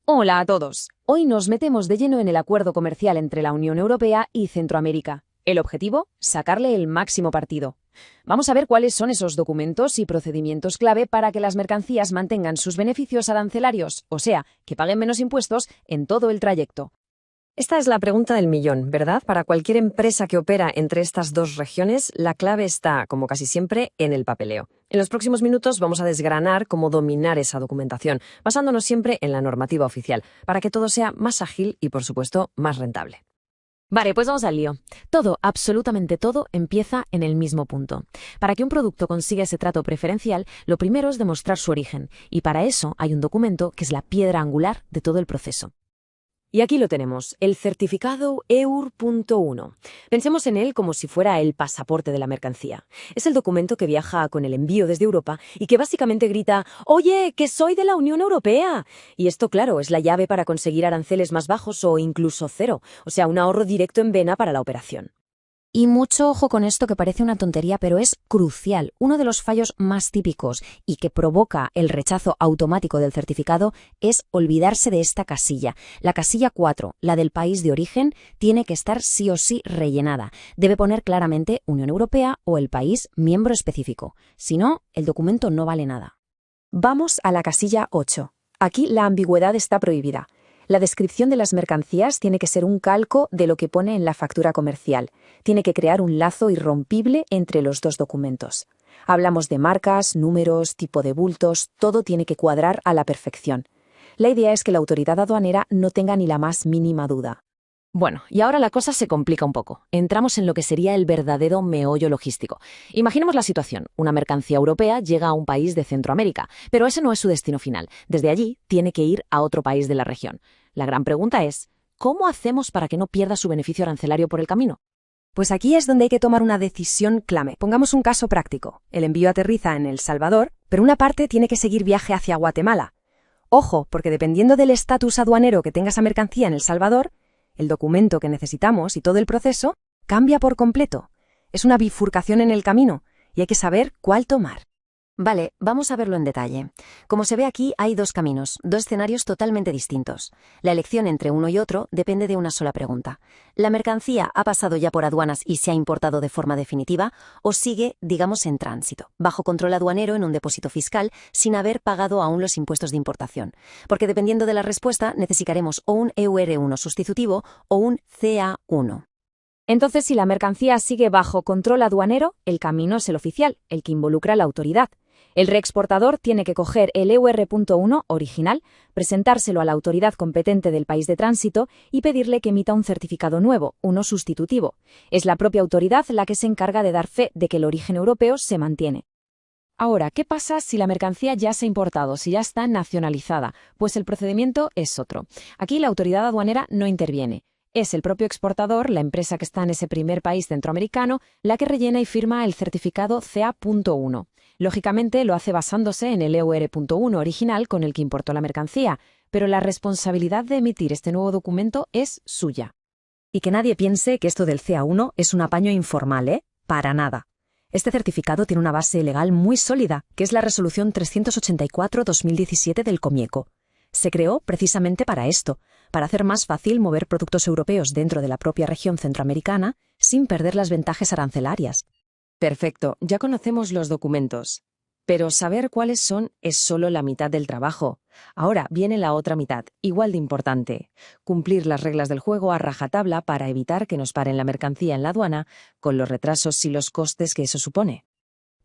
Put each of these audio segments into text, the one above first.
Hola a todos. Hoy nos metemos de lleno en el acuerdo comercial entre la Unión Europea y Centroamérica. El objetivo, sacarle el máximo partido. Vamos a ver cuáles son esos documentos y procedimientos clave para que las mercancías mantengan sus beneficios arancelarios, o sea, que paguen menos impuestos en todo el trayecto. Esta es la pregunta del millón, ¿verdad? Para cualquier empresa que opera entre estas dos regiones, la clave está, como casi siempre, en el papeleo. En los próximos minutos vamos a desgranar cómo dominar esa documentación, basándonos siempre en la normativa oficial, para que todo sea más ágil y, por supuesto, más rentable. Vale, pues vamos al lío. Todo, absolutamente todo, empieza en el mismo punto. Para que un producto consiga ese trato preferencial, lo primero es demostrar su origen, y para eso hay un documento que es la piedra angular de todo el proceso. Y aquí lo tenemos, el certificado EUR.1. Pensemos en él como si fuera el pasaporte de la mercancía. Es el documento que viaja con el envío desde Europa y que básicamente grita «¡Oye, que soy de la Unión Europea!». Y esto, claro, es la llave para conseguir aranceles más bajos o incluso cero, o sea, un ahorro directo en vena para la operación. Y mucho ojo con esto que parece una tontería, pero es crucial. Uno de los fallos más típicos y que provoca el rechazo automático del certificado es olvidarse de esta casilla. La casilla 4, la del país de origen, tiene que estar sí o sí rellenada. Debe poner claramente Unión Europea o el país miembro específico. Si no, el documento no vale nada. Vamos a la casilla 8. Aquí la ambigüedad está prohibida. La descripción de las mercancías tiene que ser un calco de lo que pone en la factura comercial. Tiene que crear un lazo irrompible entre los dos documentos. Hablamos de marcas, números, tipo de bultos, todo tiene que cuadrar a la perfección. La idea es que la autoridad aduanera no tenga ni la más mínima duda. Bueno, y ahora la cosa se complica un poco. Entramos en lo que sería el verdadero meollo logístico. Imaginemos la situación. Una mercancía europea llega a un país de Centroamérica, pero ese no es su destino final. Desde allí tiene que ir a otro país de la región. La gran pregunta es, ¿cómo hacemos para que no pierda su beneficio arancelario por el camino? Pues aquí es donde hay que tomar una decisión clave. Pongamos un caso práctico. El envío aterriza en El Salvador, pero una parte tiene que seguir viaje hacia Guatemala. Ojo, porque dependiendo del estatus aduanero que tenga esa mercancía en El Salvador, el documento que necesitamos y todo el proceso cambia por completo. Es una bifurcación en el camino y hay que saber cuál tomar. Vale, vamos a verlo en detalle. Como se ve aquí, hay dos caminos, dos escenarios totalmente distintos. La elección entre uno y otro depende de una sola pregunta. ¿La mercancía ha pasado ya por aduanas y se ha importado de forma definitiva o sigue, digamos, en tránsito, bajo control aduanero en un depósito fiscal sin haber pagado aún los impuestos de importación? Porque dependiendo de la respuesta necesitaremos o un EUR1 sustitutivo o un CA1. Entonces, si la mercancía sigue bajo control aduanero, el camino es el oficial, el que involucra a la autoridad. El reexportador tiene que coger el EUR.1 original, presentárselo a la autoridad competente del país de tránsito y pedirle que emita un certificado nuevo, uno sustitutivo. Es la propia autoridad la que se encarga de dar fe de que el origen europeo se mantiene. Ahora, ¿qué pasa si la mercancía ya se ha importado, si ya está nacionalizada? Pues el procedimiento es otro. Aquí la autoridad aduanera no interviene. Es el propio exportador, la empresa que está en ese primer país centroamericano, la que rellena y firma el certificado CA.1. Lógicamente lo hace basándose en el EUR.1 original con el que importó la mercancía, pero la responsabilidad de emitir este nuevo documento es suya. Y que nadie piense que esto del CA1 es un apaño informal, ¿eh? Para nada. Este certificado tiene una base legal muy sólida, que es la Resolución 384/2017 del Comieco. Se creó precisamente para esto, para hacer más fácil mover productos europeos dentro de la propia región centroamericana sin perder las ventajas arancelarias. Perfecto, ya conocemos los documentos. Pero saber cuáles son es solo la mitad del trabajo. Ahora viene la otra mitad, igual de importante. Cumplir las reglas del juego a rajatabla para evitar que nos paren la mercancía en la aduana, con los retrasos y los costes que eso supone.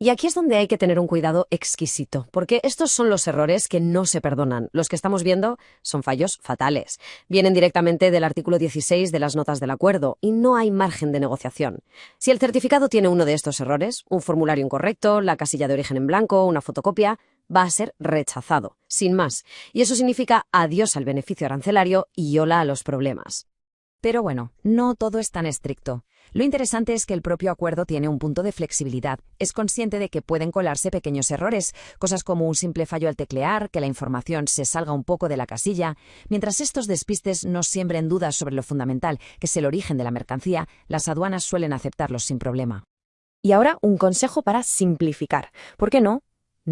Y aquí es donde hay que tener un cuidado exquisito, porque estos son los errores que no se perdonan. Los que estamos viendo son fallos fatales. Vienen directamente del artículo 16 de las notas del acuerdo y no hay margen de negociación. Si el certificado tiene uno de estos errores, un formulario incorrecto, la casilla de origen en blanco, una fotocopia, va a ser rechazado, sin más. Y eso significa adiós al beneficio arancelario y hola a los problemas. Pero bueno, no todo es tan estricto. Lo interesante es que el propio acuerdo tiene un punto de flexibilidad. Es consciente de que pueden colarse pequeños errores, cosas como un simple fallo al teclear, que la información se salga un poco de la casilla. Mientras estos despistes no siembren dudas sobre lo fundamental, que es el origen de la mercancía, las aduanas suelen aceptarlos sin problema. Y ahora un consejo para simplificar. ¿Por qué no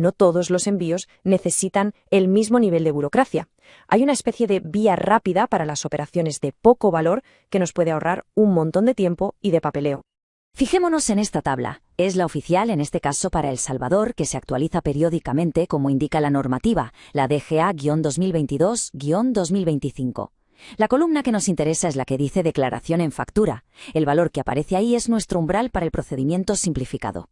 no todos los envíos necesitan el mismo nivel de burocracia. Hay una especie de vía rápida para las operaciones de poco valor que nos puede ahorrar un montón de tiempo y de papeleo. Fijémonos en esta tabla. Es la oficial, en este caso para El Salvador, que se actualiza periódicamente como indica la normativa, la DGA-2022-2025. La columna que nos interesa es la que dice declaración en factura. El valor que aparece ahí es nuestro umbral para el procedimiento simplificado.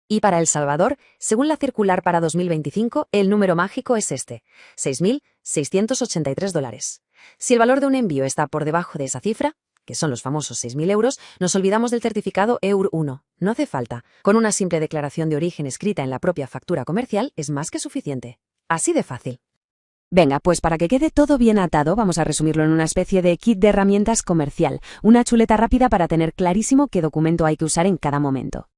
Y para El Salvador, según la circular para 2025, el número mágico es este, $6.683. Si el valor de un envío está por debajo de esa cifra, que son los famosos 6.000 euros, nos olvidamos del certificado EUR1. No hace falta. Con una simple declaración de origen escrita en la propia factura comercial es más que suficiente. Así de fácil. Venga, pues para que quede todo bien atado, vamos a resumirlo en una especie de kit de herramientas comercial, una chuleta rápida para tener clarísimo qué documento hay que usar en cada momento.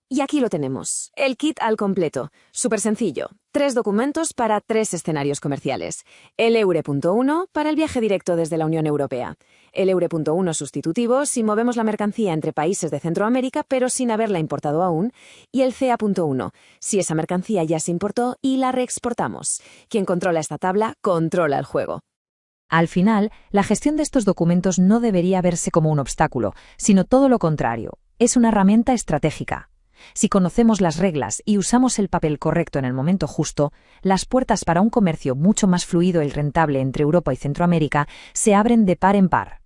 Y aquí lo tenemos, el kit al completo. Súper sencillo. 3 documentos para 3 escenarios comerciales. El EUR.1 para el viaje directo desde la Unión Europea. El EUR.1 sustitutivo si movemos la mercancía entre países de Centroamérica pero sin haberla importado aún. Y el CA.1 si esa mercancía ya se importó y la reexportamos. Quien controla esta tabla, controla el juego. Al final, la gestión de estos documentos no debería verse como un obstáculo, sino todo lo contrario. Es una herramienta estratégica. Si conocemos las reglas y usamos el papel correcto en el momento justo, las puertas para un comercio mucho más fluido y rentable entre Europa y Centroamérica se abren de par en par.